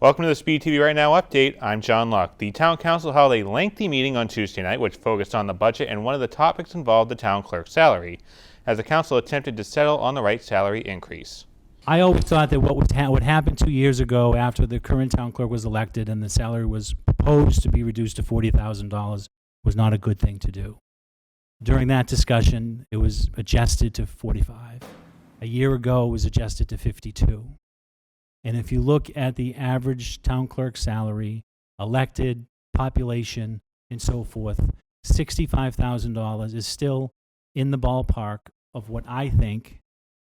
Welcome to the Speed TV Right Now update. I'm John Luck. The Town Council held a lengthy meeting on Tuesday night which focused on the budget, and one of the topics involved the town clerk's salary, as the council attempted to settle on the right salary increase. I always thought that what happened 2 years ago after the current town clerk was elected and the salary was proposed to be reduced to $40,000 was not a good thing to do. During that discussion, it was adjusted to 45. A year ago, it was adjusted to 52. And if you look at the average town clerk salary, elected, population, and so forth, $65,000 is still in the ballpark of what I think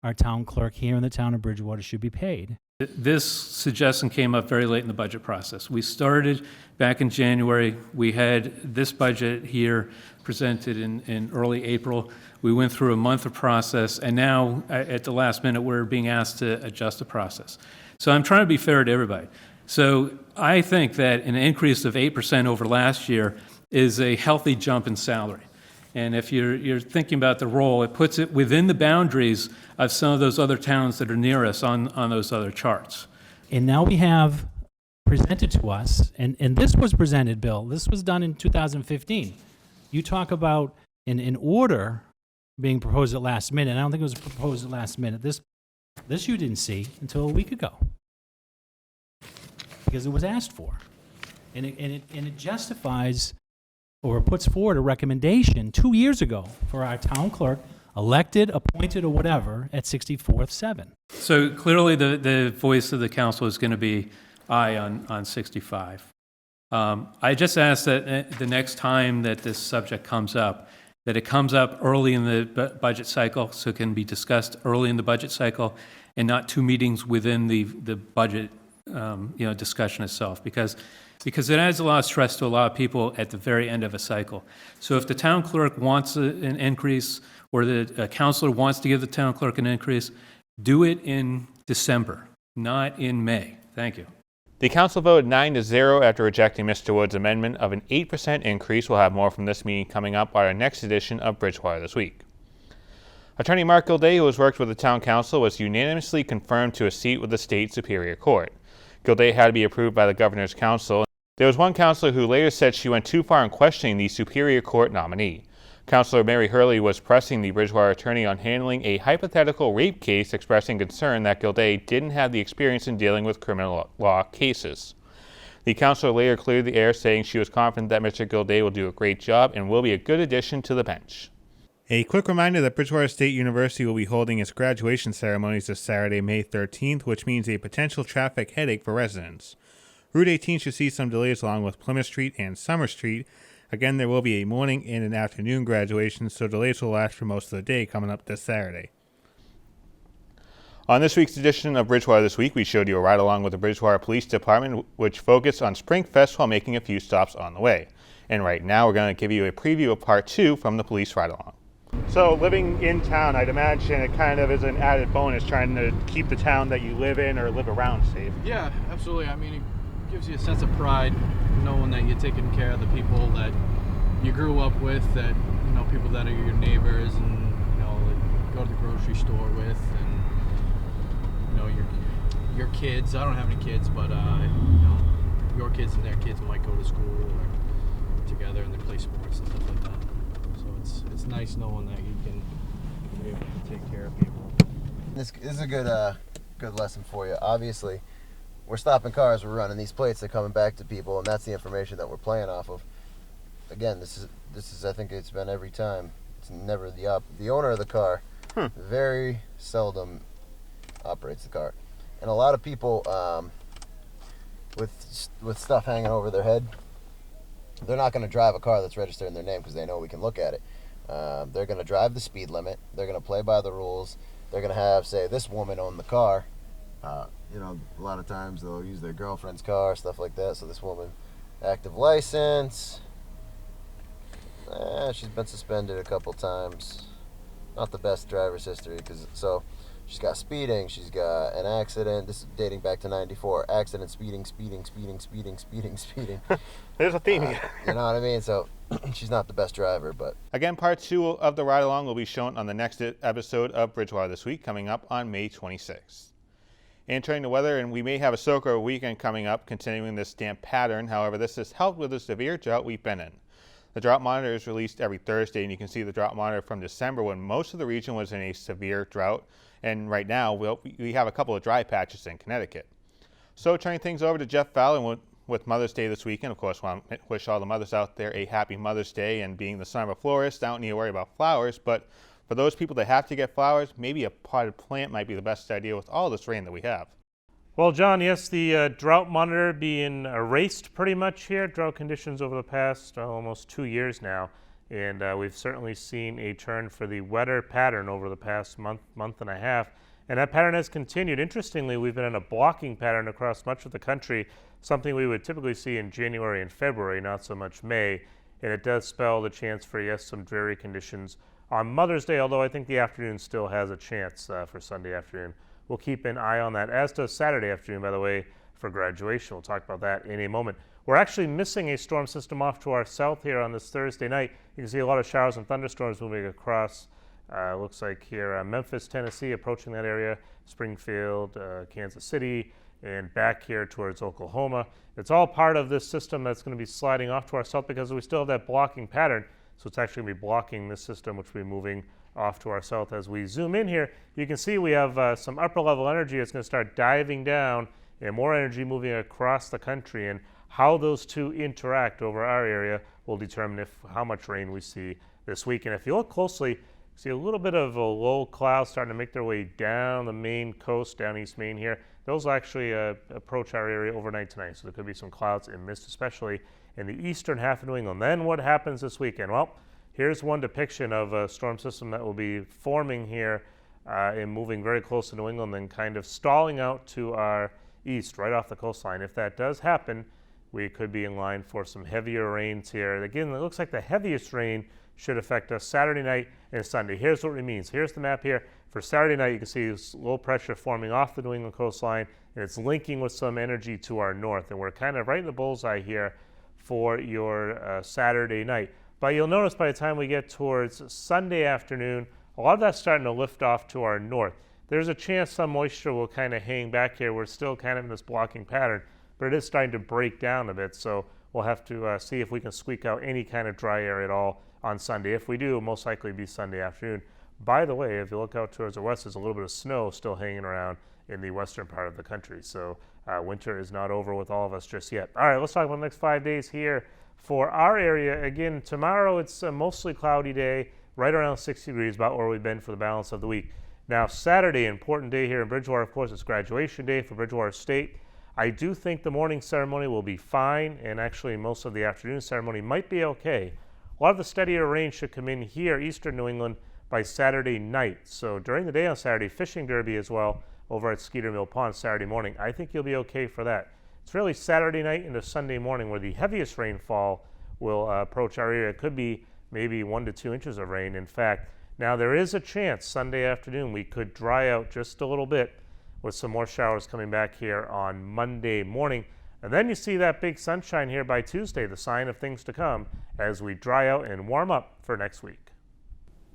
our town clerk here in the town of Bridgewater should be paid. This suggestion came up very late in the budget process. We started back in January. We had this budget here presented in early April. We went through a month of process, and now at the last minute, we're being asked to adjust the process. So I'm trying to be fair to everybody. So I think that an increase of 8% over last year is a healthy jump in salary. And if you're thinking about the role, it puts it within the boundaries of some of those other towns that are near us on those other charts. And now we have presented to us, and this was presented, Bill, this was done in 2015. You talk about an order being proposed at last minute. I don't think it was proposed at last minute. This you didn't see until a week ago, because it was asked for. And it justifies or puts forward a recommendation 2 years ago for our town clerk, elected, appointed, or whatever, at 64th-7. So clearly the voice of the council is going to be aye on 65. I just ask that the next time that this subject comes up, that it comes up early in the budget cycle, so it can be discussed early in the budget cycle, and not two meetings within the budget discussion itself, because it adds a lot of stress to a lot of people at the very end of a cycle. So if the town clerk wants an increase, or the councilor wants to give the town clerk an increase, do it in December, not in May. Thank you. The council voted 9-0 after rejecting Mr. Wood's amendment of an 8% increase. We'll have more from this meeting coming up on our next edition of Bridgewater This Week. Attorney Mark Gilday, who has worked with the town council, was unanimously confirmed to a seat with the state Superior Court. Gilday had to be approved by the governor's council. There was one councilor who later said she went too far in questioning the Superior Court nominee. Councilor Mary Hurley was pressing the Bridgewater attorney on handling a hypothetical rape case, expressing concern that Gilday didn't have the experience in dealing with criminal law cases. The councilor later cleared the air, saying she was confident that Mr. Gilday will do a great job and will be a good addition to the bench. A quick reminder that Bridgewater State University will be holding its graduation ceremonies this Saturday, May 13th, which means a potential traffic headache for residents. Route 18 should see some delays along with Plymouth Street and Summer Street. Again, there will be a morning and an afternoon graduation, so delays will last for most of the day coming up this Saturday. On this week's edition of Bridgewater This Week, we showed you a ride-along with the Bridgewater Police Department, which focused on Spring Fest while making a few stops on the way. And right now, we're going to give you a preview of Part 2 from the police ride-along. So living in town, I'd imagine it kind of is an added bonus trying to keep the town that you live in or live around safe. Yeah, absolutely. I mean, it gives you a sense of pride knowing that you're taking care of the people that you grew up with, that, you know, people that are your neighbors and, you know, like go to the grocery store with, and, you know, your kids. I don't have any kids, but, you know, your kids and their kids might go to school or together and they play sports and stuff like that. So it's nice knowing that you can be able to take care of people. This is a good lesson for you. Obviously, we're stopping cars, we're running these plates, they're coming back to people, and that's the information that we're playing off of. Again, this is I think it's been every time. It's never the owner of the car. Very seldom operates the car, and a lot of people with stuff hanging over their head, they're not going to drive a car that's registered in their name because they know we can look at it. They're going to drive the speed limit. They're going to play by the rules. They're going to have, say, this woman own the car. You know, a lot of times they'll use their girlfriend's car, stuff like that. So this woman, active license. She's been suspended a couple times. Not the best driver's history, so she's got speeding. She's got an accident. This is dating back to '94. Accident, speeding. There's a theme here. You know what I mean? So she's not the best driver, but... Again, Part 2 of the ride-along will be shown on the next episode of Bridgewater This Week, coming up on May 26th. And turning to weather, and we may have a soaker weekend coming up, continuing this damp pattern. However, this has helped with the severe drought we've been in. The drought monitor is released every Thursday, and you can see the drought monitor from December when most of the region was in a severe drought. And right now, we have a couple of dry patches in Connecticut. So turning things over to Jeff Fowler with Mother's Day this weekend. Of course, I want to wish all the mothers out there a happy Mother's Day. And being the son of a florist, I don't need to worry about flowers. But for those people that have to get flowers, maybe a potted plant might be the best idea with all this rain that we have. Well, John, yes, the drought monitor being erased pretty much here. Drought conditions over the past almost 2 years now. And we've certainly seen a turn for the wetter pattern over the past month and a half. And that pattern has continued. Interestingly, we've been in a blocking pattern across much of the country, something we would typically see in January and February, not so much May. And it does spell the chance for, yes, some dreary conditions on Mother's Day, although I think the afternoon still has a chance for Sunday afternoon. We'll keep an eye on that, as does Saturday afternoon, by the way, for graduation. We'll talk about that in a moment. We're actually missing a storm system off to our south here on this Thursday night. You can see a lot of showers and thunderstorms moving across, looks like here, Memphis, Tennessee, approaching that area, Springfield, Kansas City, and back here towards Oklahoma. It's all part of this system that's going to be sliding off to our south because we still have that blocking pattern. So it's actually going to be blocking this system, which will be moving off to our south. As we zoom in here, you can see we have some upper level energy that's going to start diving down and more energy moving across the country. And how those two interact over our area will determine how much rain we see this week. And if you look closely, you see a little bit of a low cloud starting to make their way down the Maine coast, down East Maine here. Those will actually approach our area overnight tonight. So there could be some clouds and mist, especially in the eastern half of New England. Then what happens this weekend? Well, here's one depiction of a storm system that will be forming here and moving very close to New England and kind of stalling out to our east, right off the coastline. If that does happen, we could be in line for some heavier rains here. Again, it looks like the heaviest rain should affect us Saturday night and Sunday. Here's what it means. Here's the map here. For Saturday night, you can see this low pressure forming off the New England coastline, and it's linking with some energy to our north. And we're kind of right in the bullseye here for your Saturday night. But you'll notice by the time we get towards Sunday afternoon, a lot of that's starting to lift off to our north. There's a chance some moisture will kind of hang back here. We're still kind of in this blocking pattern, but it is starting to break down a bit. So we'll have to see if we can squeak out any kind of dry air at all on Sunday. If we do, it'll most likely be Sunday afternoon. By the way, if you look out towards the west, there's a little bit of snow still hanging around in the western part of the country. So winter is not over with all of us just yet. All right, let's talk about the next 5 days here for our area. Again, tomorrow it's a mostly cloudy day, right around 60 degrees, about where we've been for the balance of the week. Now, Saturday, important day here in Bridgewater, of course, it's graduation day for Bridgewater State. I do think the morning ceremony will be fine, and actually most of the afternoon ceremony might be okay. A lot of the steadier rain should come in here, eastern New England, by Saturday night. So during the day on Saturday, fishing derby as well over at Skeeter Mill Pond Saturday morning. I think you'll be okay for that. It's really Saturday night into Sunday morning where the heaviest rainfall will approach our area. It could be maybe 1 to 2 inches of rain. In fact, now there is a chance Sunday afternoon we could dry out just a little bit with some more showers coming back here on Monday morning. And then you see that big sunshine here by Tuesday, the sign of things to come as we dry out and warm up for next week.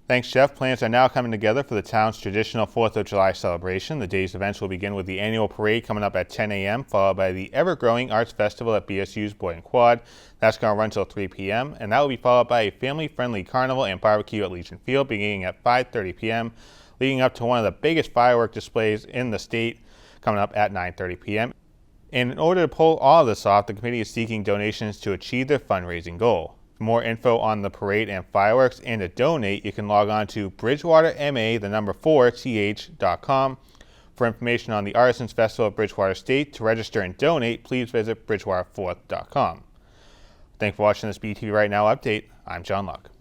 Thanks, Jeff. Plans are now coming together for the town's traditional 4th of July celebration. The day's events will begin with the annual parade coming up at 10 a.m., followed by the ever-growing Arts Festival at BSU's Boyden Quad. That's going to run until 3 p.m., and that will be followed by a family-friendly carnival and barbecue at Legion Field beginning at 5:30 p.m., leading up to one of the biggest firework displays in the state coming up at 9:30 p.m. And in order to pull all of this off, the committee is seeking donations to achieve their fundraising goal. For more info on the parade and fireworks and to donate, you can log on to bridgewaterma4th.com. For information on the Artisans Festival at Bridgewater State, to register and donate, please visit bridgewater4th.com. Thanks for watching this BTV Right Now update. I'm John Luck.